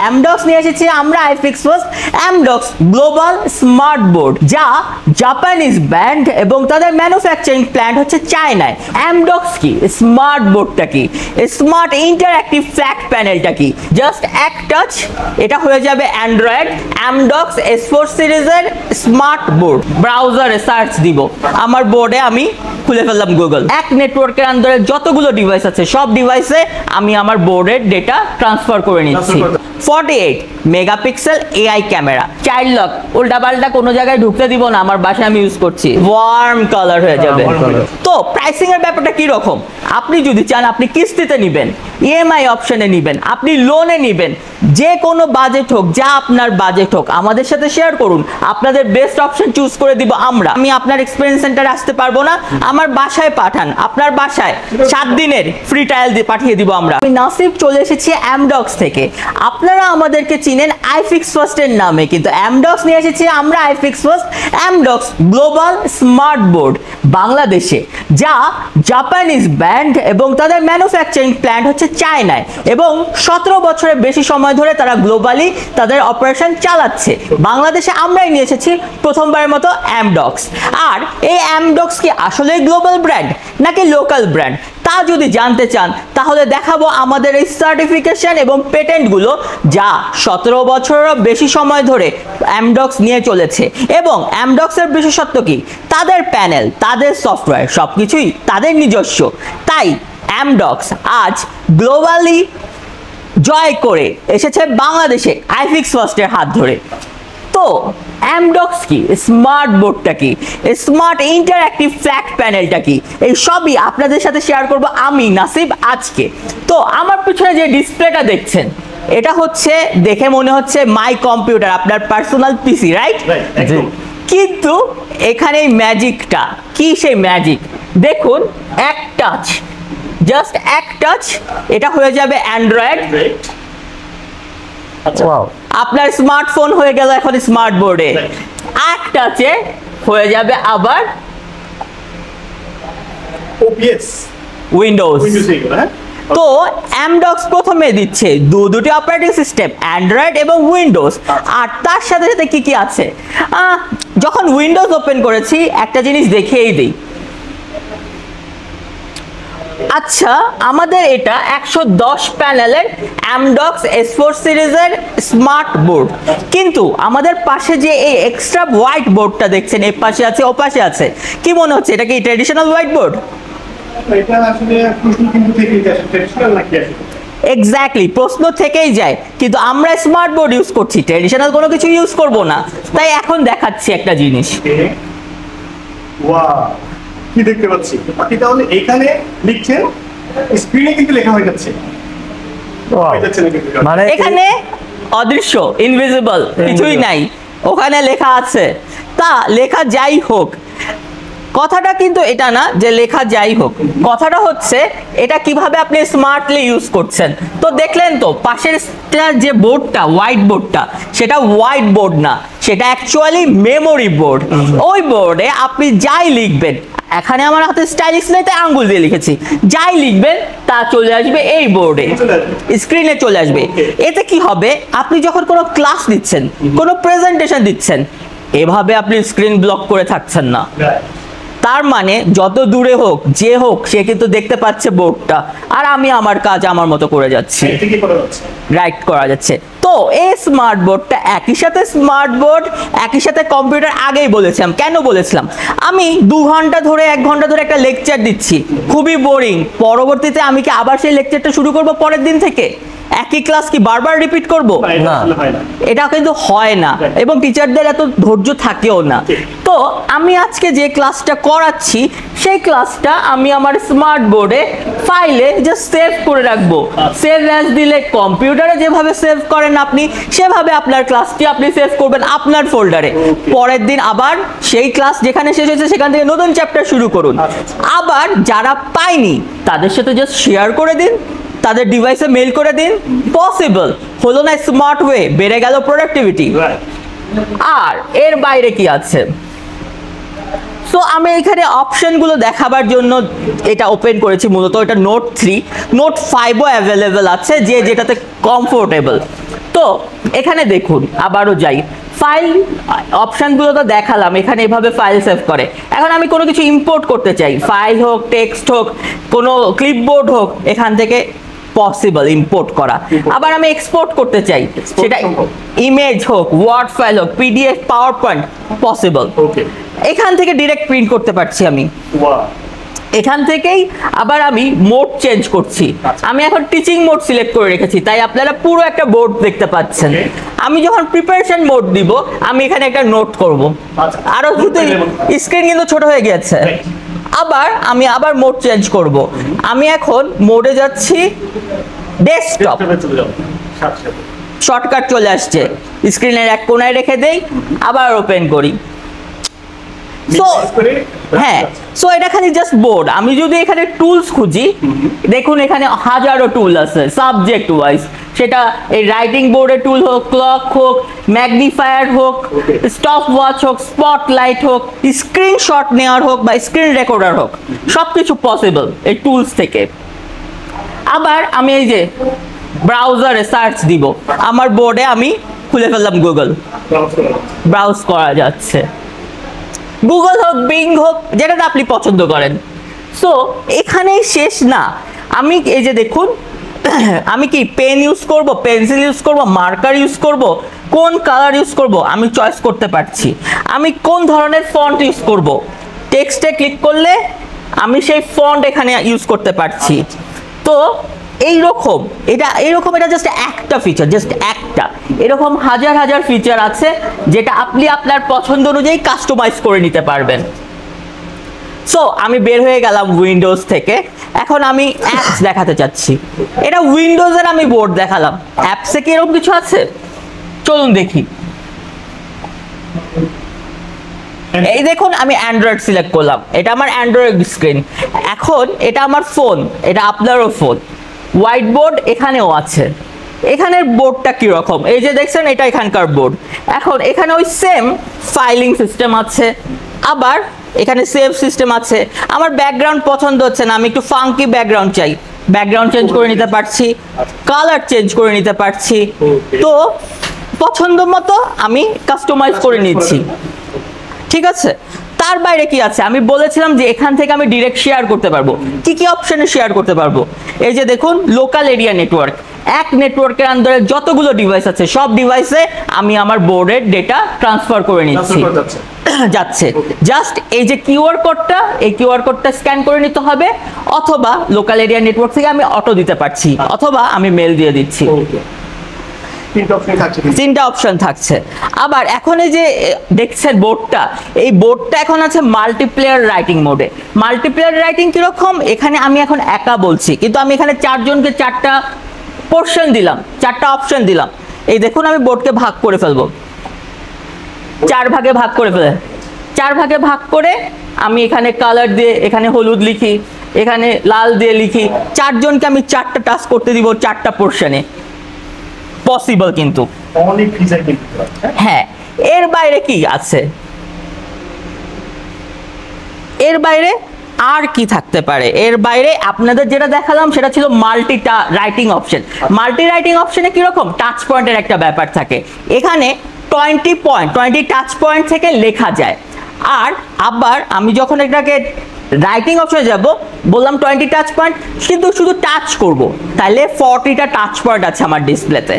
Amdocs নিয়ে এসেছি আমরা iFix first Amdocs global smart board, যা জাপানিজ ব্র্যান্ড এবং তাদের ম্যানুফ্যাকচারিং প্ল্যান্ট হচ্ছে চায়নায়। অ্যামডক্স কি, স্মার্ট বোর্ডটা কি, স্মার্ট ইন্টারঅ্যাক্টিভ ফ্ল্যাট প্যানেলটা কি, জাস্ট এক টাচ এটা হয়ে যাবে অ্যান্ড্রয়েড অ্যামডক্স S4 সিরিজের স্মার্ট বোর্ড। ব্রাউজারে সার্চ দিব, আমার বোর্ডে আমি খুলে ফেললাম গুগল, এক নেটওয়ার্কের আন্ডারে যতগুলো ডিভাইস আছে সব ডিভাইসে আমি আমার বোর্ডের ডেটা ট্রান্সফার করে নিচ্ছি। 48 megapixel AI camera, child lock উল্টাপাল্টা কোনো জায়গায় ঢুকতে দিব না, আমার বাসায় আমি ইউজ করছি, ওয়ার্ম কালার হয়ে যাবে। তো প্রাইসিং এর ব্যাপারটা কি রকম, আপনি যদি চান আপনি কিস্তিতে নেবেন, ইএমআই অপশনে নেবেন, আপনি লোনে নেবেন, যে কোনো বাজেট হোক, যা আপনার বাজেট হোক আমাদের সাথে শেয়ার করুন, আপনাদের বেস্ট অপশন চুজ করে দিব আমরা। আমি আপনার এক্সপেরিয়েন্স সেন্টারে আসতে পারবো না, আমার বাসায় পাঠান, আপনার বাসায় 7 দিনের ফ্রি ট্রায়াল পাঠিয়ে দিব আমরা। আমি নাসিব চলে এসেছি অ্যামডক্স থেকে। আপনারা আমাদেরকে চিনেন আইফিক্স ফার্স্টের নামে, কিন্তু অ্যামডক্স নিয়ে এসেছি আমরা iFix first Amdocs global smart board বাংলাদেশে, যা জাপানিজ ব্র্যান্ড এবং তাদের ম্যানুফ্যাকচারিং প্ল্যান্ট হচ্ছে চায়নায় এবং 17 বছরের বেশি সময় ধরে তারা গ্লোবালি তাদের অপারেশন চালাচ্ছে। বাংলাদেশে আমরাই নিয়ে এসেছি প্রথমবারের মতো অ্যামডক্স। আর এই অ্যামডক্স কি আসলে গ্লোবাল ব্র্যান্ড নাকি লোকাল ব্র্যান্ড, তা যদি জানতে চান তাহলে দেখাবো আমাদের এই সার্টিফিকেশন এবং পেটেন্টগুলো, যা 17 বছরেরও বেশি সময় ধরে অ্যামডক্স নিয়ে চলেছে। এবং অ্যামডক্সের বিশেষত্ব কি, তাদের প্যানেল, তাদের সফটওয়্যার সবকিছুই তাদের নিজস্ব। তাই অ্যামডক্স আজ গ্লোবালি জয় করে এসেছে বাংলাদেশে আইফিক্স ফার্স্টের হাত ধরে। তো অ্যামডক্স কি, স্মার্ট বোর্ডটা কি, স্মার্ট ইন্টারঅ্যাক্টিভ ফ্ল্যাট প্যানেলটা কি, এই সবই আপনাদের সাথে শেয়ার করব আমি নাসিব আজকে। তো আমার পিছনে যে ডিসপ্লেটা দেখছেন এটা হচ্ছে, দেখে মনে হচ্ছে মাই কম্পিউটার, আপনার পার্সোনাল পিসি, রাইট? কিন্তু এখানে ম্যাজিকটা কি, সেই ম্যাজিক দেখুন, এক টাচ, জাস্ট এক টাচ এটা হয়ে যাবে অ্যান্ড্রয়েড। আপনার স্মার্টফোন হয়ে গেল এখন স্মার্ট বোর্ডে, এক টাচে হয়ে যাবে আবার ওপিএস উইন্ডোজ। তো অ্যামডক্স প্রথমে দিচ্ছে দুটি অপারেটিং সিস্টেম, অ্যান্ড্রয়েড এবং উইন্ডোজ। আর তার সাথে সাথে কি কি আছে, যখন উইন্ডোজ ওপেন করেছি একটা জিনিস দেখিয়েই দিই। আচ্ছা, আমাদের এটা 110 প্যানেলের অ্যামডক্স S4 সিরিজের স্মার্ট বোর্ড, কিন্তু আমাদের পাশে যে এই এক্সট্রা হোয়াইট বোর্ডটা দেখছেন, এই পাশে আছে ও পাশে আছে, কি মনে হচ্ছে এটা কি ট্র্যাডিশনাল হোয়াইট বোর্ড? এটা আসলে প্রশ্ন কিন্তু থেকেই যায়, ট্র্যাডিশনাল নাকি আসলে? এক্স্যাক্টলি, প্রশ্ন থেকেই যায়, কিন্তু আমরা স্মার্ট বোর্ড ইউজ করছি, ট্র্যাডিশনাল কোনো কিছু ইউজ করব না। তাই এখন দেখাচ্ছি একটা জিনিস। ওয়াও, কি দেখতে পাচ্ছি, আপনি তাহলে এখানে লিখছেন, স্ক্রিনে কিন্তু লেখা হয়ে যাচ্ছে। মানে এখানে অদৃশ্য, ইনভিজিবল কিছুই নাই, ওখানে লেখা আছে। তা লেখা যাই হোক, কথাটা কিন্তু এটা না যে লেখা যাই হোক, কথাটা হচ্ছে এটা কিভাবে আপনি স্মার্টলি ইউজ করছেন। তো দেখলেন তো পাশের যে বোর্ডটা, হোয়াইট বোর্ডটা, সেটা হোয়াইট বোর্ড না, সেটা অ্যাকচুয়ালি মেমোরি বোর্ড। ওই বোর্ডে আপনি যাই লিখবেন, এখানে আমার হাতে স্টাইলিশ নেই তাই আঙ্গুল দিয়ে লিখেছি, যাই লিখবেন তা চলে আসবে এই বোর্ডে, স্ক্রিনে চলে আসবে। এতে কি হবে, আপনি যখন কোনো ক্লাস দিচ্ছেন, কোনো প্রেজেন্টেশন দিচ্ছেন, এভাবে আপনি স্ক্রিন ব্লক করে থাকছেন না। তার মানে যত দূরে হোক, যে হোক, সে কিন্তু দেখতে পাচ্ছে বোর্ডটা, আর আমি আমার কাজ আমার মতো করে যাচ্ছি, রাইট করা যাচ্ছে। তো এই স্মার্ট বোর্ডটা একই সাথে স্মার্ট বোর্ড, একই সাথে কম্পিউটার। আগেই বলেছিলাম, কেন বলেছিলাম, আমি 2 ঘন্টা ধরে 1 ঘন্টা ধরে একটা লেকচার দিচ্ছি, খুবই বোরিং, পরবর্তীতে আমি কি আবার সেই লেকচারটা শুরু করব পরের দিন থেকে? একই ক্লাস কি বারবার রিপিট করব? না, এটা কিন্তু হয় না, এবং টিচারদের এত ধৈর্য থাকেও না। তো আমি আজকে যে ক্লাসটা করাচ্ছি, সেই ক্লাসটা আমি আমার স্মার্ট বোর্ডে ফাইলে জাস্ট সেভ করে রাখবো। সেভ অ্যাজ দিলে কম্পিউটারে যেভাবে সেভ করেন আপনি, সেভাবে আপনার ক্লাসটি আপনি সেভ করবেন আপনার ফোল্ডারে। পরের দিন আবার সেই ক্লাস যেখানে শেষ হয়েছে সেখান থেকে নতুন চ্যাপ্টার শুরু করুন। আবার যারা পায়নি তাদের সাথে জাস্ট শেয়ার করে দিন, তাদের ডিভাইসে মেইল করে দিন, পসিবল হলো না স্মার্ট ওয়ে, বেড়ে গেল প্রোডাক্টিভিটি। আর এর বাইরে কি আছে, সো আমি এখানে অপশনগুলো দেখাবার জন্য এটা ওপেন করেছি। মূলত এটা নোট 3, নোট 5ও অ্যাভেলেবেল আছে, যে যেটাতে কমফোর্টেবল। তো এখানে দেখুন, আবারও যাই, ফাইল অপশনগুলো তো দেখালাম, এখানে এভাবে ফাইল সেভ করে। এখন আমি কোনো কিছু ইম্পোর্ট করতে চাই, ফাইল হোক, টেক্সট হোক, কোনো ক্লিপবোর্ড হোক, এখান থেকে পসিবল ইম্পোর্ট করা। আবার আমি এক্সপোর্ট করতে চাই, সেটা ইমেজ হোক, ওয়ার্ড ফাইল হোক, পিডিএফ, পাওয়ার পয়েন্ট, পসিবল। এখান থেকে ডিরেক্ট প্রিন্ট করতে পারছি আমি। এখান থেকেই আবার আমি মোড চেঞ্জ করছি। আমি এখন টিচিং মোড সিলেক্ট করে রেখেছি, তাই আপনারা পুরো একটা বোর্ড দেখতে পাচ্ছেন। আমি যখন প্রিপারেশন মোড দিব, আমি এখানে একটা নোট করব। আরো কিন্তু স্ক্রিন কিন্তু ছোট হয়ে গেছে। আমি আবার মোড চেঞ্জ করব। আমি এখন মোডে যাচ্ছি ডেস্কটপ, শর্টকাট চলে আসছে, স্ক্রিনের এক কোণায় রেখে দেই, আবার ওপেন করি। সো হ্যাঁ, সো এটা খালি জাস্ট বোর্ড। আমি যদি এখানে টুলস খুঁজি, দেখুন এখানে হাজারো টুল আছে সাবজেক্ট ওয়াইজ, সেটা এই রাইটিং বোর্ডের টুল হোক, ক্লক হোক, ম্যাগনিফায়ার হোক, স্টপ ওয়াচ হোক, স্পটলাইট হোক, স্ক্রিনশট নেওয়ার হোক বা স্ক্রিন রেকর্ডার হোক, সবকিছু পসিবল এই টুলস থেকে। আবার আমি এই যে ব্রাউজারে সার্চ দিব, আমার বোর্ডে আমি খুলে ফেললাম গুগল, ব্রাউজ করা যাচ্ছে। গুগল হোক, বিং হোক, যেটাতে আপনি পছন্দ করেন। সো এখানেই শেষ না, আমি এই যে দেখুন, আমি কি পেন ইউজ করব, পেন্সিল ইউজ করব, মার্কার ইউজ করব, কোন কালার ইউজ করব আমি চয়েস করতে পারছি। আমি কোন ধরনের ফন্ট ইউজ করব, টেক্সটে ক্লিক করলে আমি সেই ফন্ট এখানে ইউজ করতে পারছি। তো এইরকম এটা জাস্ট একটা ফিচার, জাস্ট একটা। এরকম হাজার হাজার ফিচার আছে যেটা আপনি আপনার পছন্দ অনুযায়ী কাস্টমাইজ করে নিতে পারবেন। সো আমি বের হয়ে গেলাম উইন্ডোজ থেকে, এখন আমি অ্যাপস দেখাতে চাচ্ছি। এটা উইন্ডোজের আমি বোর্ড দেখালাম, অ্যাপসে কি এরকম কিছু আছে? চলুন দেখি। এই দেখুন, আমি অ্যান্ড্রয়েড সিলেক্ট করলাম, এটা আমার অ্যান্ড্রয়েড স্ক্রিন। এখন এটা আমার ফোন, এটা আপনারও ফোন। হোয়াইট বোর্ড এখানেও আছে। এখানের বোর্ডটা কিরকম, এই যে দেখছেন, এটা এখানকার বোর্ড। এখন এখানে ওই সেম ফাইলিং সিস্টেম আছে, আবার এখানে সেভ সিস্টেম আছে। আমার ব্যাকগ্রাউন্ড পছন্দ হচ্ছে না, আমি একটু ফাঙ্কি ব্যাকগ্রাউন্ড চাই, ব্যাকগ্রাউন্ড চেঞ্জ করে নিতে পারছি, কালার চেঞ্জ করে নিতে পারছি। তো পছন্দ মতো আমি কাস্টমাইজ করে নিচ্ছি, ঠিক আছে। তার বাইরে কি আছে, আমি বলেছিলাম যে এখান থেকে আমি ডিরেক্ট শেয়ার করতে পারবো। কি কি অপশনে শেয়ার করতে পারবো? এই যে দেখুন, লোকাল এরিয়া নেটওয়ার্ক, এক নেটওয়ার্কের আন্ডারে যতগুলো ডিভাইস আছে সব ডিভাইসে আমি আমার বোর্ডের ডেটা ট্রান্সফার করে নিচ্ছি, যাচ্ছে। জাস্ট এই যে কিউআর কোডটা, এই কিউআর কোডটা স্ক্যান করে নিতে হবে, অথবা লোকাল এরিয়া নেটওয়ার্ক থেকে আমি অটো দিতে পারছি, অথবা আমি মেল দিয়ে দিচ্ছি। তিনটা অপশন থাকছে। আবার এখন এই যে দেখছেন বোর্ডটা, এই বোর্ডটা এখন আছে মাল্টিপ্লেয়ার রাইটিং মোডে। মাল্টিপ্লেয়ার রাইটিং কিরকম, এখানে আমি এখন একা বলছি, কিন্তু আমি এখানে চারজনকে চারটা পোর্শন দিলাম, চারটা অপশন দিলাম। এই দেখুন, আমি বোর্ডকে ভাগ করে ফেলবো, চার ভাগে ভাগ করে ফেলে, চার ভাগে ভাগ করে আমি এখানে কালার দিয়ে, এখানে হলুদ লিখি, এখানে লাল দিয়ে লিখি, চারজনকে আমি চারটা টাস্ক করতে দিব, চারটা পোর্শনে। পসিবল কিন্তু অনেক ফিচার কিন্তু। হ্যাঁ, এর বাইরে কি আছে, এর বাইরে আর কি থাকতে পারে? এর বাইরে আপনাদের যেটা দেখালাম সেটা ছিল multi writing option. Multi writing অপশনে কিরকম, টাচ পয়েন্টের একটা ব্যাপার থাকে। এখানে 20 টাচ পয়েন্ট থেকে লেখা যায়। আর আবার আমি যখন এটাকে রাইটিং অপশনে যাব, বললাম 20 টাচ পয়েন্ট, কিন্তু শুধু টাচ করব, তাহলে 40টা টাচ পয়েন্ট আছে আমার ডিসপ্লেতে।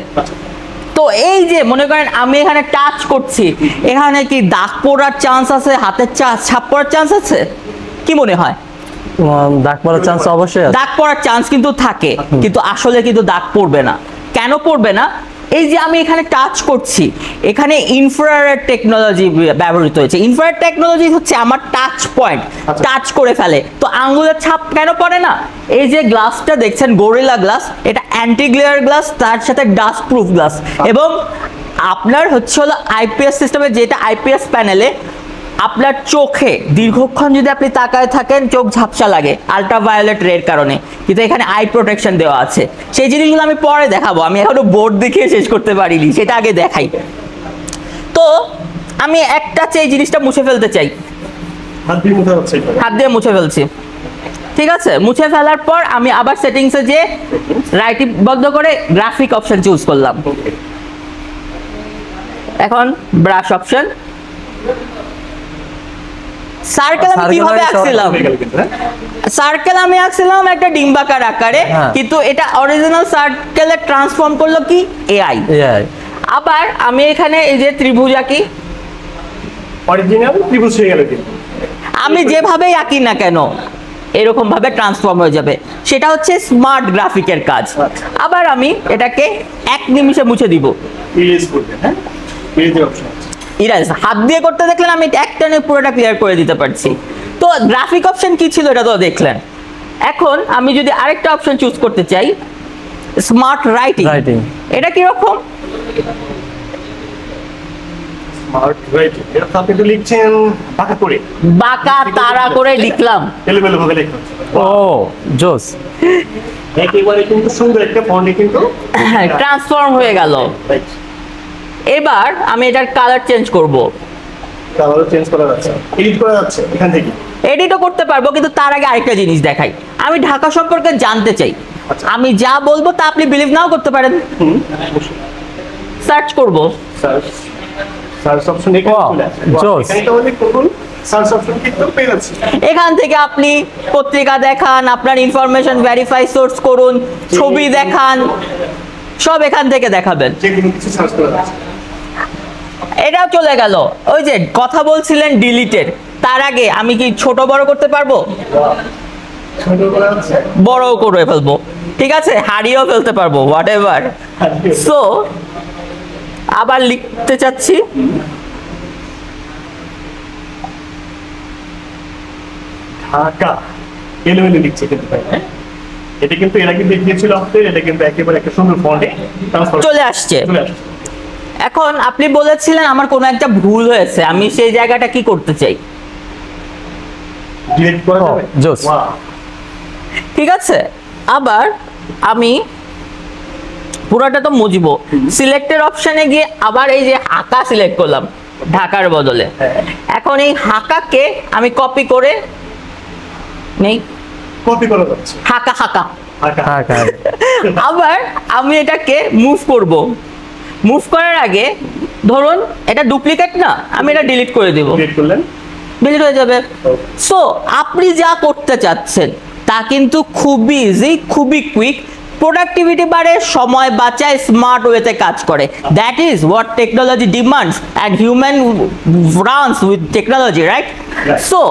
তো এই যে মনে করেন আমি এখানে টাচ করছি, এখানে কি দাগ পড়ার চান্স আছে, হাতের ছাপ পড়ার চান্স আছে? কি মনে হয়? দাগ পড়ার চান্স অবশ্যই আছে। দাগ পড়ার চান্স কিন্তু থাকে, কিন্তু আসলে কিন্তু দাগ পড়বে না। কেন পড়বে না? এই যে আমি এখানে টাচ করছি, এখানে ইনফ্রারেড টেকনোলজি ব্যবহৃত হয়েছে। ইনফ্রারেড টেকনোলজি হচ্ছে আমার টাচ পয়েন্ট, টাচ করে ফেলে, তো আঙ্গুলের ছাপ কেন পড়ে না? এই যে গ্লাসটা দেখছেন, গরিলা গ্লাস, এটা অ্যান্টি গ্লেয়ার গ্লাস, তার সাথে ডাস্ট প্রুফ গ্লাস, এবং আপনার হচ্ছে হলো আইপিএস সিস্টেমে, যেটা আইপিএস প্যানেলে আপনার চোখে দীর্ঘক্ষণ যদি আপনি তাকায় থাকেন, চোখ ঝাপসা লাগে আল্ট্রাভায়োলেট রের কারণে, কিন্তু এখানে আই প্রোটেকশন দেওয়া আছে। সেই জিনিসগুলো আমি পরে দেখাবো, আমি এখনো বোর্ড দেখিয়ে শেষ করতে পারিনি, সেটা আগে দেখাই। তো আমি একটা এই জিনিসটা মুছে ফেলতে চাই, হাত দিয়ে মুছে যাচ্ছে এটা। হাত দিয়ে মুছে ফেলছি। ঠিক আছে, মুছে ফেলার পর আমি আবার সেটিংসে যে রাইট বন্ধ করে গ্রাফিক অপশন চুজ করলাম। ওকে এখন ব্রাশ অপশন, সার্কেল আমি Circle কিভাবে আমি আঁকছিলাম, হয়ে গেল কিন্তু, হ্যাঁ? সার্কেল আমি আঁকছিলাম একটা ডিম্বাকার আকারে, হ্যাঁ। কিন্তু এটা অরিজিনাল সার্কেলে ট্রান্সফর্ম করলো কি এআই। এআই আবার আমি এখানে এই যে ত্রিভুজ আঁকি, অরিজিনাল ত্রিভুজ হয়ে গেল কিন্তু। আমি যেভাবেই আঁকি না কেন এরকম ভাবে ট্রান্সফর্ম হয়ে যাবে, সেটা হচ্ছে স্মার্ট গ্রাফিকের কাজ। আচ্ছা। আবার আমি এটাকে 1 নিমিষে মুছে দিব। ইরেজ করবেন, হ্যাঁ? ইরেজের অপশন আছে। ইরাজ হাত দিয়ে করতে দেখলেন, আমি এক টানে পুরোটা ক্লিয়ার করে দিতে পারছি। তো গ্রাফিক অপশন কি ছিল এটা তো দেখলেন। এখন আমি যদি আরেকটা অপশন চুজ করতে চাই, স্মার্ট রাইটিং, Writing। এটা কি রকম? স্মার্ট রাইটিং, এটা তো আপনি তো লিখছেন বাঁকা করে, বাঁকা তারা করে লিখলাম। এলোমেলো ভাবে লেখা হচ্ছে। ও জোস। একেবারে কিন্তু সুন্দর একটা ফন্টে কিন্তু ট্রান্সফর্ম হয়ে গেল। রাইট, এবার আমি এটার কালার চেঞ্জ করব। কালারও চেঞ্জ করা যাচ্ছে, এডিট করা যাচ্ছে এখান থেকে। এডিটও করতে পারবো, কিন্তু তার আগে আরেকটা জিনিস দেখাই। আমি ঢাকা সম্পর্কে জানতে চাই, আচ্ছা। আমি যা বলবো তা আপনি বিলিভ নাও করতে পারেন। হুম, অবশ্যই। সার্চ করব, সার্চ, সার্চ অপশন এখানে Wow, চলে আসে। জোস। এখানে তাহলে করুন, সার্চ অপশন কিন্তু পেয়ে যাচ্ছে। এখান থেকে আপনি পত্রিকা দেখান, আপনার ইনফরমেশন ভেরিফাই সোর্স করুন, ছবি দেখান, সব এখান থেকে দেখাবেন। যে কোনো কিছু সার্চ করা যাচ্ছে। এটাও চলে গেল। ওই যে কথা বলছিলেন ডিলিটেড, তার আগে আমি কি ছোট বড় করতে পারবো? ছোট করা যাচ্ছে। বড়ও করে ফেলবো, ঠিক আছে, হারিয়েও ফেলতে পারবো, হোয়াট এভার। সো আবার লিখতে চাচ্ছি, ঢাকা, এলোমেলো লিখছে কিন্তু ভাই, হ্যাঁ? এটা কিন্তু এর আগে দেখিয়েছিল আপনাদের, এটা কিন্তু একেবারে একটা সুন্দর ফন্টে ট্রান্সফার চলে আসছে। চলে আসছে। এখন আপনি বলেছিলেন আমার কোনো একটা ভুল হয়েছে, আমি সেই জায়গাটা কি করতে চাই? ডিলিট করা ও, যাবে। জোস। Wow, ঠিক আছে, আবার আমি পুরোটা তো মুছবো, সিলেক্টের অপশনে গিয়ে আবার এই যে হাঁকা সিলেক্ট করলাম ঢাকার বদলে। হ্যাঁ। এখন এই হাঁকাকে আমি কপি করে নেই, কপি করা যাচ্ছে। হাঁকা হাঁকা। ঢাকা। হ্যাঁ হ্যাঁ আবার আমি এটাকে মুভ করব, মুভ করার আগে ধরুন এটা ডুপ্লিকেট না, আমি এটা ডিলিট করে দেব, ডিলিট করলেন। ডিলিট হয়ে যাবে। সো আপনি যা করতে চাচ্ছেন তা কিন্তু খুবই ইজি, খুবই কুইক, প্রোডাক্টিভিটি বাড়ে, সময় বাঁচায়, স্মার্ট ওয়েতে কাজ করে। That is what technology demands and human runs with technology, right? So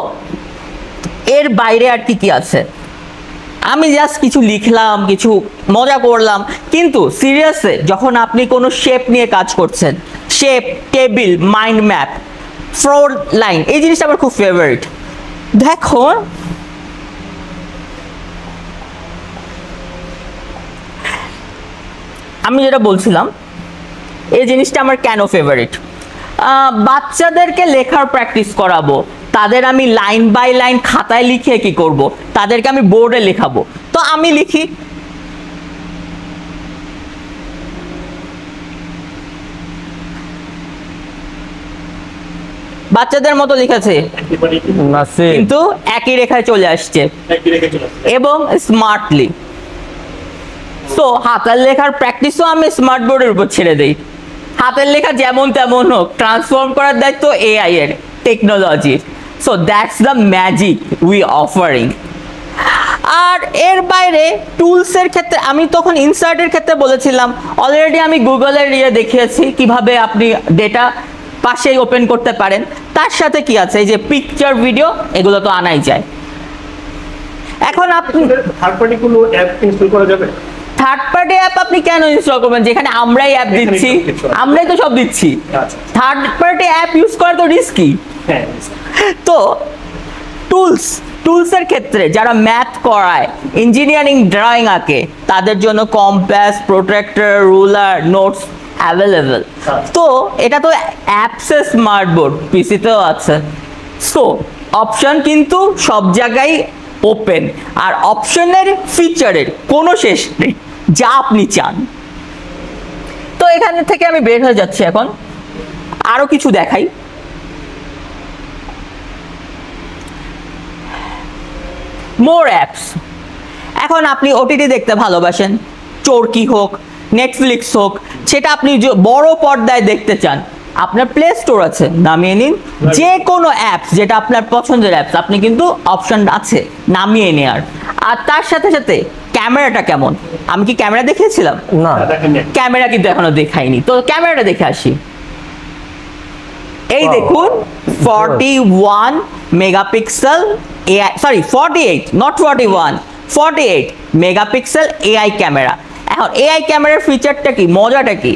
এর বাইরে আর কি কি আছে? আমি জাস্ট কিছু লিখলাম, কিছু মজা করলাম, কিন্তু সিরিয়াসে যখন আপনি কোনো শেপ নিয়ে কাজ করছেন, shape, table, mind map, floor line, এই জিনিসটা আমার খুব ফেভারিট। দেখো আমি যেটা বলছিলাম, এই জিনিসটা আমার কেন ফেভারিট, বাচ্চাদেরকে লেখার প্র্যাকটিস করাবো, তাদের আমি লাইন বাই লাইন খাতায় লিখে কি করব, তাদেরকে আমি বোর্ডে লেখাবো, তো আমি লিখি। বাচ্চাদের মতো লিখেছে, একেবারে কিন্তু নাসির কিন্তু একই রেখায় চলে আসছে একই রেখে চলে আসছে। এবং স্মার্টলি। সো হাতের লেখার প্র্যাকটিসও আমি স্মার্ট বোর্ডের উপর ছেড়ে দেই। হাতের লেখা যেমন তেমন হোক, ট্রান্সফর্ম করার দায়িত্ব এআই এর, টেকনোলজির। So that's the magic we offering. আর এর বাইরে টুলসের ক্ষেত্রে আমি তখন ইনসার্টের ক্ষেত্রে বলেছিলাম, অলরেডি আমি গুগলের ইয়ে দেখিয়েছি কিভাবে আপনি ডেটা পাশেই ওপেন করতে পারেন। তার সাথে কি আছে, এই যে পিকচার, ভিডিও, এগুলো তো আনাই যায়। এখন আপনি থার্ড পার্টি কোনো অ্যাপ ইনস্টল করা যাবে? থার্ড পার্টি অ্যাপ আপনি কেন ইনস্টল করবেন, যেখানে আমরাই অ্যাপ এখানেই দিচ্ছি, সব কিছু আছে। আমরাই তো সব দিচ্ছি। আচ্ছা। থার্ড পার্টি অ্যাপ ইউজ করা তো রিস্কি। হ্যাঁ, তো টুলসের ক্ষেত্রে যারা ম্যাথ করায়, ইঞ্জিনিয়ারিং ড্রয়িং আঁকে, তাদের জন্য কম্পাস, প্রোট্রাক্টর, রুলার, নোটস অ্যাভেলেবেল। তো এটা তো অ্যাপসে স্মার্ট বোর্ড, পিসিতেও আছে। সো অপশন কিন্তু সব জায়গায় ওপেন, আর অপশনের ফিচারের কোনো শেষ নেই, যা আপনি চান। তো এখান থেকে আমি বের হয়ে যাচ্ছি, এখন আরো কিছু দেখাই। মোর অ্যাপস। এখন আপনি ওটিটি দেখতে ভালোবাসেন, চরকি হোক, নেটফ্লিক্স হোক, সেটা আপনি বড় পর্দায় দেখতে চান, আপনার প্লে স্টোর আছে, নামিয়ে নিন। যে কোনো অ্যাপস যেটা আপনার পছন্দের অ্যাপস, আপনি কিন্তু অপশন আছে নামিয়ে নেওয়ার। আর তার সাথে সাথে ক্যামেরাটা কেমন, আমি কি ক্যামেরা দেখিয়েছিলাম? না, ক্যামেরা কিন্তু এখনো দেখাইনি, তো ক্যামেরাটা দেখে আসি। এই দেখুন 41 megapixel AI, sorry 48, not 41, 48 megapixel AI camera. এখন এআই ক্যামেরার ফিচারটা কি, মজাটা কি?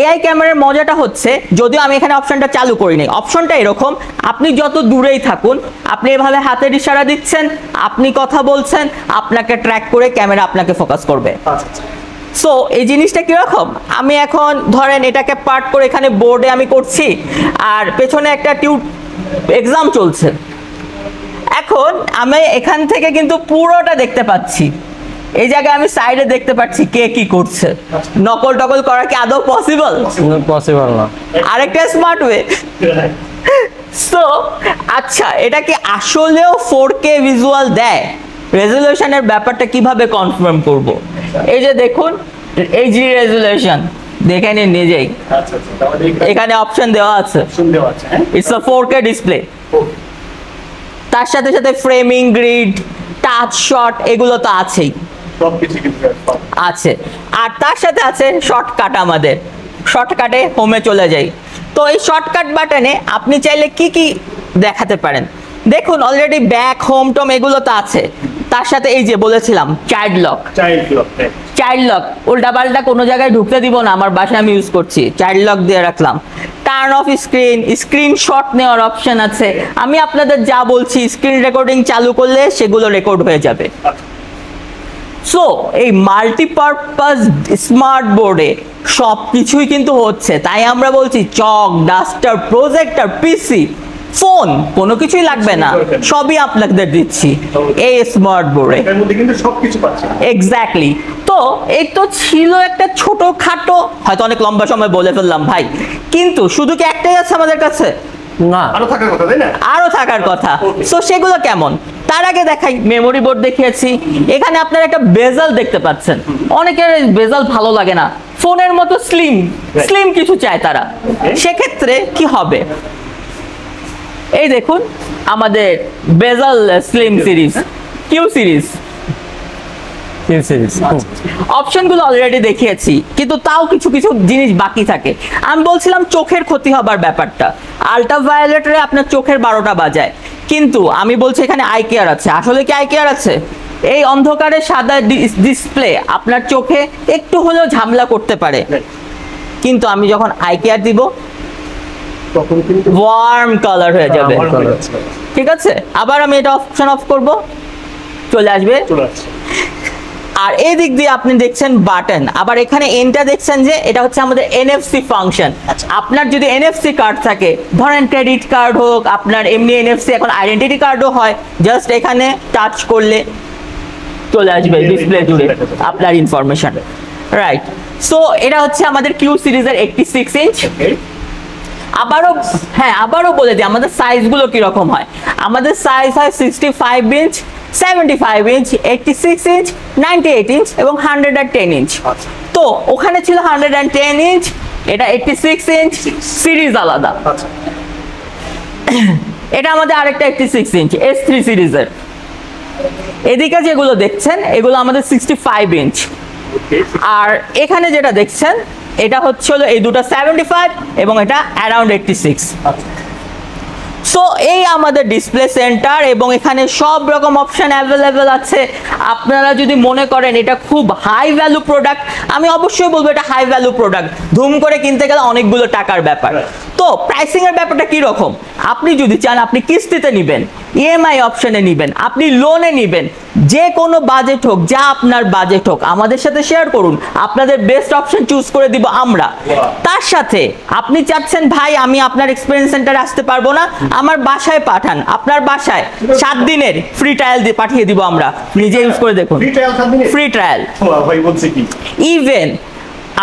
এআই ক্যামেরার মজাটা হচ্ছে, যদিও আমি এখানে অপশনটা চালু করিনি, অপশনটা এরকম, আপনি যত দূরেই থাকুন, আপনি এভাবে হাতের ইশারা দিচ্ছেন, আপনি কথা বলছেন, আপনাকে ট্র্যাক করে ক্যামেরা আপনাকে ফোকাস করবে। সো এই জিনিসটা কিরকম, আমি এখন ধরেন এটাকে পার্ট করে এখানে বোর্ডে আমি করছি, আর পেছনে একটা এক্সাম চলছে। এখন আমি এখান থেকে কিন্তু পুরোটা দেখতে পাচ্ছি, এই জায়গায় আমি সাইডে দেখতে পাচ্ছি কে কি করছে। নকল টকল করা কি আদৌ পসিবল? পসিবল না। আরেকটা স্মার্ট ওয়ে। সো আচ্ছা, এটা কি আসলেও 4K ভিজুয়াল দেয়? রেজলিউশনের ব্যাপারটা কিভাবে কনফার্ম করব? এই যে দেখুন এইচডি রেজলিউশন, দেখে নিন নিজেই, এখানে অপশন দেওয়া আছে, ইটস আ 4K ডিসপ্লে। তার সাথে সাথে ফ্রেমিং, গ্রিড, টাচ শট, এগুলো তো আছেই আছে। আর তার সাথে আছে শর্টকাট, আমাদের শর্টকাটে হোমে চলে যাই। তো এই শর্টকাট বাটনে আপনি চাইলে কি কি দেখাতে পারেন, দেখুন অলরেডি ব্যাক, হোম, টম এগুলো তো আছে। তার সাথে এই যে বলেছিলাম চাইল্ড লক, চাইল্ড লক উল্টাপাল্টা কোনো জায়গায় ঢুকতে দিব না, আমার বাসায় আমি ইউজ করছি, চাইল্ড লক দিয়ে রাখলাম। টার্ন অফ স্ক্রিন, স্ক্রিনশট নেওয়ার অপশন আছে, আমি আপনাদের যা বলছি স্ক্রিন রেকর্ডিং চালু করলে সেগুলো রেকর্ড হয়ে যাবে। সো এই মাল্টিপারপাস স্মার্ট বোর্ডে সব কিছুই কিন্তু হচ্ছে, তাই আমরা বলছি চক, ডাস্টার, প্রজেক্টর, পিসি, ফোন, কোনো কিছুই লাগবে না, সবই আপনাদের দিচ্ছি এই স্মার্ট বোর্ডে। এক্স্যাক্টলি। তো এই তো ছিল একটা ছোটখাটো, হয়তো অনেক লম্বা সময় বলে ফেললাম ভাই, কিন্তু শুধু কি একটাই আছে আমাদের কাছে? না, আরো থাকার কথা, তাই না? আরো থাকার কথা। সো সেগুলো কেমন, তার আগে দেখাই। মেমোরি বোর্ড দেখিয়েছি, এখানে আপনারা একটা বেজাল দেখতে পাচ্ছেন। অনেকের বেজাল ভালো লাগে না, ফোনের মতো স্লিম স্লিম কিছু চায় তারা, সেক্ষেত্রে কি হবে? এই দেখুন আমাদের বেজাল স্লিম সিরিজ, কিউ সিরিজ অপশনগুলো অলরেডি দেখিয়েছি, কিন্তু তাও কিছু কিছু জিনিস বাকি থাকে। আমি বলছিলাম চোখের ক্ষতি হবার ব্যাপারটা, আল্ট্রাভায়োলেটে আপনার চোখের 12টা বাজায়, কিন্তু আমি বলছি এখানে আই কেয়ার আছে। আসলে কি আই কেয়ার আছে? এই অন্ধকারে সাদা ডিসপ্লে আপনার চোখে একটু হলেও ঝামেলা করতে পারে, কিন্তু আমি যখন আই কেয়ার দিব তখন কিন্তু ওয়ার্ম কালার হয়ে যাবে। ঠিক আছে, আবার আমি এটা অপশন অফ করব, চলে আসবে। আর এই দিক দিয়ে আপনি দেখছেন বাটন, আবার এখানে এনটা দেখছেন যে এটা হচ্ছে আমাদের এনএফসি ফাংশন। আপনার যদি এনএফসি কার্ড থাকে, ধরেন ক্রেডিট কার্ড হোক, আপনার এমনি এনএফসি, এখন আইডেন্টিটি কার্ডও হয়, জাস্ট এখানে টাচ করলে চলে আসবে ডিসপ্লে জুড়ে আপনার ইনফরমেশন, রাইট? সো এটা হচ্ছে আমাদের কিউ সিরিজের 86 ইঞ্চ। আবারও বলে দিই আমাদের সাইজগুলো কিরকম হয়। আমাদের সাইজ হয় 65 ইঞ্চ, 75 ইঞ্চ, 86 ইঞ্চ, 98 ইঞ্চ এবং 110 ইঞ্চ। তো ওখানে ছিল 110 ইঞ্চ, এটা 86 ইঞ্চ, সিরিজ আলাদা। এটা আমাদের আরেকটা 86 ইঞ্চ S3 সিরিজের। এদিকে যেগুলো দেখছেন এগুলো আমাদের 65 ইঞ্চ, আর এখানে যেটা দেখছেন এটা হচ্ছে হলো এই দুটো 75 এবং এটা অ্যারাউন্ড 86। সো এই আমাদের ডিসপ্লে সেন্টার, এবং এখানে সব রকম অপশন অ্যাভেলেবেল আছে। আপনারা যদি মনে করেন এটা খুব হাই ভ্যালু প্রোডাক্ট, আমি অবশ্যই বলবো এটা হাই ভ্যালু প্রোডাক্ট, ধুম করে কিনতে গেলে অনেকগুলো টাকার ব্যাপার। তো প্রাইসিং এর ব্যাপারটা কি রকম, আপনি যদি চান আপনি কিস্তিতে নেবেন, ইএমআই অপশনে নেবেন, আপনি লোনে নেবেন, যে কোনো বাজেট হোক, যা আপনার বাজেট হোক আমাদের সাথে শেয়ার করুন, আপনাদের বেস্ট অপশন চুজ করে দিব আমরা। তার সাথে আপনি চাচ্ছেন ভাই আমি আপনার এক্সপেরিয়েন্স সেন্টারে আসতে পারবো না, আমার বাসায় পাঠান, আপনার বাসায় 7 দিনের ফ্রি ট্রায়াল দিয়ে পাঠিয়ে দিব আমরা, নিজে ইউজ করে দেখুন, ফ্রি ট্রায়াল। ইভেন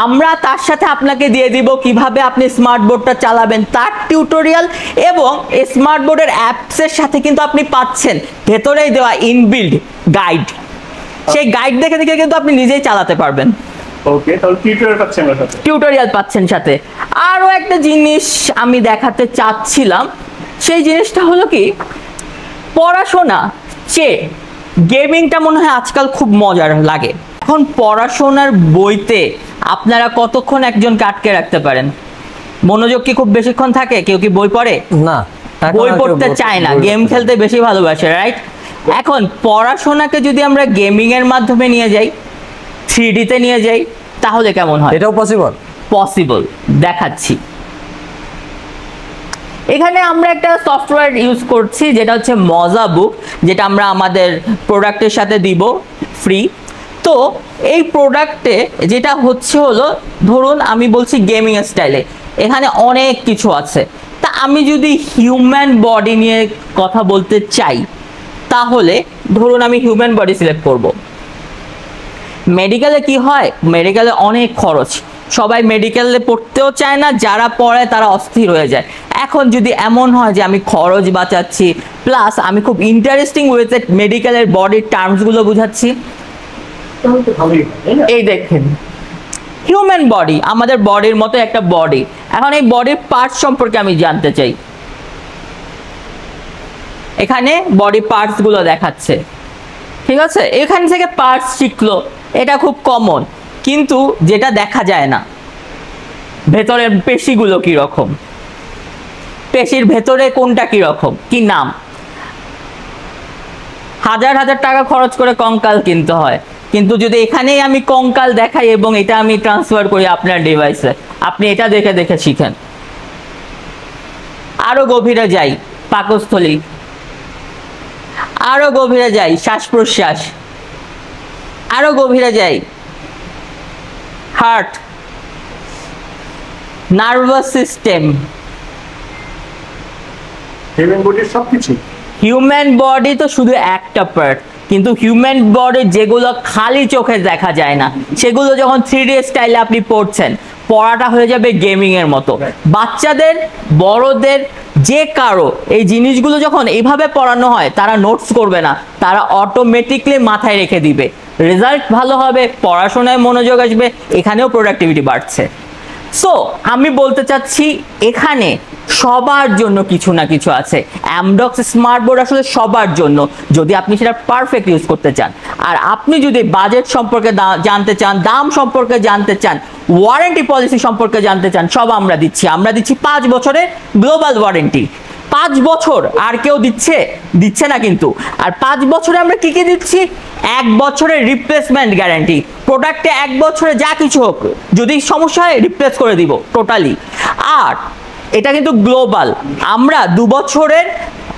আমরা তার সাথে আপনাকে দিয়ে দিব কিভাবে আপনি স্মার্ট বোর্ডটা চালাবেন তার টিউটোরিয়াল, এবং স্মার্ট বোর্ডের অ্যাপসের সাথে কিন্তু আপনি পাচ্ছেন ভেতরেই দেওয়া ইনবিল্ড গাইড। সেই গাইড দেখে দেখে কিন্তু আপনি নিজেই চালাতে পারবেন। ওকে, তাহলে টিউটোরিয়াল পাচ্ছেন আমরা সাথে। টিউটোরিয়াল পাচ্ছেন সাথে। আরও একটা জিনিস আমি দেখাতে চাচ্ছিলাম, সেই জিনিসটা হলো কি, পড়াশোনা চেয়ে গেমিংটা মনে হয় আজকাল খুব মজার লাগে। এখন পড়াশোনার বইতে আপনারা কতক্ষণ একজনকে আটকে রাখতে পারেন? মনোযোগ কি খুব বেশিক্ষণ থাকে? কেউ কি বই পড়ে? না, এখন বই আর কেউ পড়তে চায় না, গেম খেলতে বেশি ভালোবাসে, রাইট? এখন পড়াশোনাকে যদি আমরা গেমিং এর মাধ্যমে নিয়ে যাই, 3D তে নিয়ে যাই, তাহলে কেমন হয়? এটাও পসিবল। পসিবল, দেখাচ্ছি। এখানে আমরা একটা সফটওয়্যার ইউজ করছি যেটা হচ্ছে মজা বুক, যেটা আমরা আমাদের প্রোডাক্টের সাথে দিব ফ্রি। তো এই প্রোডাক্টে যেটা হচ্ছে হলো, ধরুন আমি বলছি গেমিং স্টাইলে, এখানে অনেক কিছু আছে। তা আমি যদি হিউম্যান বডি নিয়ে কথা বলতে চাই, তাহলে ধরুন আমি হিউম্যান বডি সিলেক্ট করব। মেডিকেলে কি হয়, মেডিকেলে অনেক খরচ, সবাই মেডিকেলে পড়তেও চায় না, যারা পড়ে তারা অস্থির হয়ে যায়। এখন যদি এমন হয় যে আমি খরচ বাঁচাচ্ছি, প্লাস আমি খুব ইন্টারেস্টিং ওয়েতে মেডিকেলের বডির টার্মসগুলো বুঝাচ্ছি, তাহলে তো ভালোই হয়, তাই না? এই দেখেন হিউম্যান বডি, আমাদের বডির মতো একটা বডি। এখন এই বডির পার্টস সম্পর্কে আমি জানতে চাই, এখানে বডি পার্টস গুলো দেখাচ্ছে, ঠিক আছে? এখান থেকে পার্টস শিখলো, এটা খুব কমন, কিন্তু যেটা দেখা যায় না, ভেতরের পেশিগুলো কি রকম, পেশির ভেতরে কোনটা কি রকম, কি নাম। হাজার হাজার টাকা খরচ করে কঙ্কাল কিনতে হয়, কিন্তু যদি এখানেই আমি কঙ্কাল দেখাই এবং এটা আমি ট্রান্সফার করি আপনার ডিভাইসে, আপনি এটা দেখে দেখে শিখেন। আরো গভীরে যাই, পাকস্থলী, আরো গভীরে যাই, শ্বাস প্রশ্বাস, আরো গভীরে যাই, হার্ট, নার্ভাস সিস্টেম। হিউম্যান বডির সবকিছু। হিউম্যান বডি তো শুধু একটা পার্ট, কিন্তু হিউম্যান বডি যেগুলো খালি চোখে দেখা যায় না, সেগুলো যখন 3D স্টাইলে আপনি পড়ছেন, পড়াটা হয়ে যাবে গেমিং এর মতো। বাচ্চাদের, বড়দের, যে কারো এই জিনিসগুলো যখন এইভাবে পড়ানো হয়, তারা নোটস করবে না, তারা অটোমেটিকলি মাথায় রেখে দিবে, রেজাল্ট ভালো হবে, পড়াশোনায় মনোযোগ আসবে, এখানেও প্রোডাক্টিভিটি বাড়ছে। সো আমি বলতে চাচ্ছি, এখানে সবার জন্য কিছু না কিছু আছে। অ্যামডক্স স্মার্ট বোর্ড আসলে সবার জন্য, যদি আপনি সেটা পারফেক্ট ইউজ করতে চান। আর আপনি যদি বাজেট সম্পর্কে জানতে চান, দাম সম্পর্কে জানতে চান, ওয়ারেন্টি পলিসি সম্পর্কে জানতে চান, সব আমরা দিচ্ছি। আমরা দিচ্ছি 5 বছরের গ্লোবাল ওয়ারেন্টি। 5 বছর আর কেউ দিচ্ছে না কিন্তু। আর 5 বছরে আমরা কি কি দিচ্ছি? 1 বছরের রিপ্লেসমেন্ট গ্যারান্টি, প্রোডাক্টে 1 বছরে যা কিছু হোক, যদি সমস্যা হয় রিপ্লেস করে দিব টোটালি। আর এটা কিন্তু গ্লোবাল, আমরা 2 বছরের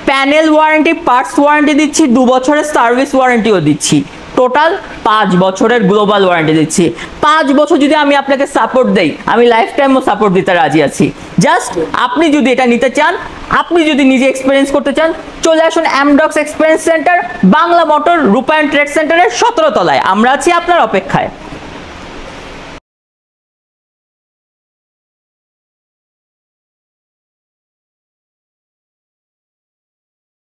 প্যানেল ওয়ারেন্টি, পার্টস ওয়ারেন্টি দিচ্ছি, 2 বছরের সার্ভিস ওয়ারেন্টিও দিচ্ছি, টোটাল 5 বছরের গ্লোবাল ওয়ারেন্টি দিচ্ছি। 5 বছর যদি আমি আপনাকে সাপোর্ট দেই, আমি লাইফ টাইমও সাপোর্ট দিতে রাজি আছি। জাস্ট আপনি যদি এটা নিতে চান, আপনি যদি নিজে এক্সপিরিয়েন্স করতে চান, চলে আসুন Amdocs experience centre, Bangla motor, রূপায়ণ ট্রেড সেন্টারের 17 তলায়। আমরা আছি আপনার অপেক্ষায়।